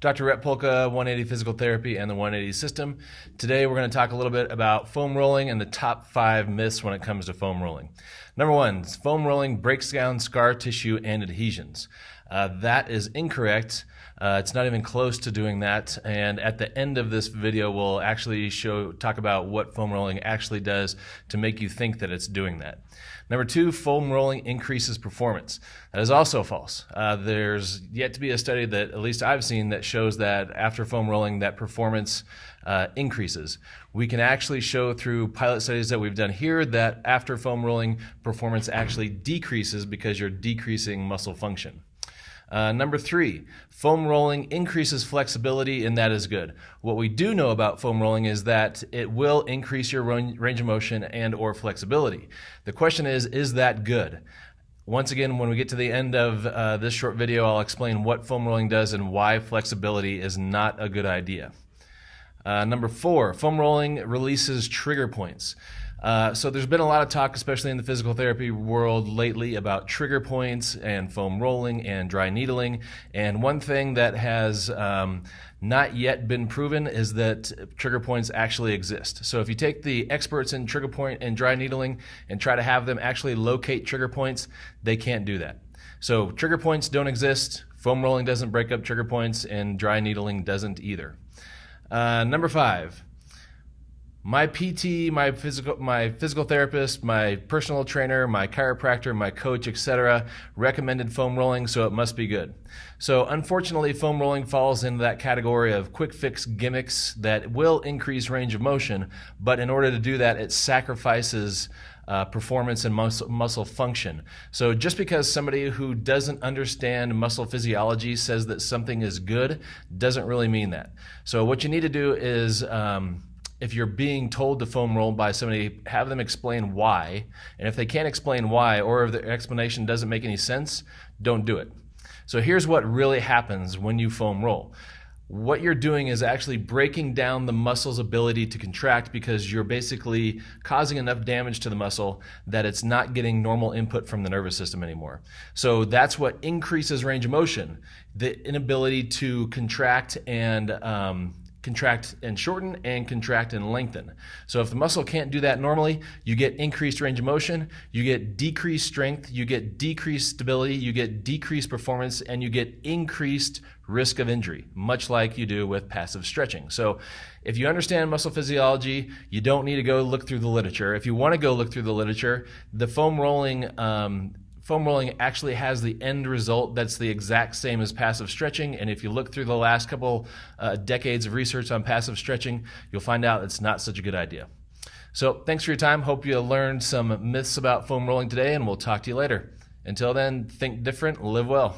Dr. Rhett, Polka, 180 Physical Therapy, and the 180 System. Today we're going to talk a little bit about foam rolling and the top 5 myths when it comes to foam rolling. Number 1, foam rolling breaks down scar tissue and adhesions. That is incorrect. It's not even close to doing that. And at the end of this video, we'll actually talk about what foam rolling actually does to make you think that it's doing that. Number 2, foam rolling increases performance. That is also false. There's yet to be a study that, at least I've seen, that shows that after foam rolling, that performance increases. We can actually show through pilot studies that we've done here that after foam rolling, performance actually decreases because you're decreasing muscle function. Number 3, foam rolling increases flexibility, and that is good. What we do know about foam rolling is that it will increase your range of motion and or flexibility. The question is that good? Once again, when we get to the end of this short video, I'll explain what foam rolling does and why flexibility is not a good idea. Number 4, foam rolling releases trigger points. So there's been a lot of talk, especially in the physical therapy world lately, about trigger points and foam rolling and dry needling. And one thing that has not yet been proven is that trigger points actually exist. So if you take the experts in trigger point and dry needling and try to have them actually locate trigger points, they can't do that. So trigger points don't exist, foam rolling doesn't break up trigger points, and dry needling doesn't either. Number 5. My PT, my physical therapist, my personal trainer, my chiropractor, my coach, etc. recommended foam rolling, so it must be good. So unfortunately, foam rolling falls into that category of quick fix gimmicks that will increase range of motion, but in order to do that, it sacrifices performance and muscle function. So just because somebody who doesn't understand muscle physiology says that something is good, doesn't really mean that. So what you need to do is, if you're being told to foam roll by somebody, have them explain why. And if they can't explain why, or if the explanation doesn't make any sense, don't do it. So here's what really happens when you foam roll. What you're doing is actually breaking down the muscle's ability to contract, because you're basically causing enough damage to the muscle that it's not getting normal input from the nervous system anymore. So that's what increases range of motion, the inability to contract and shorten and contract and lengthen. So if the muscle can't do that normally, you get increased range of motion, you get decreased strength, you get decreased stability, you get decreased performance, and you get increased risk of injury, much like you do with passive stretching. So if you understand muscle physiology, you don't need to go look through the literature. If you want to go look through the literature, the foam rolling actually has the end result that's the exact same as passive stretching. And if you look through the last couple decades of research on passive stretching, you'll find out it's not such a good idea. So thanks for your time. Hope you learned some myths about foam rolling today, and we'll talk to you later. Until then, think different, live well.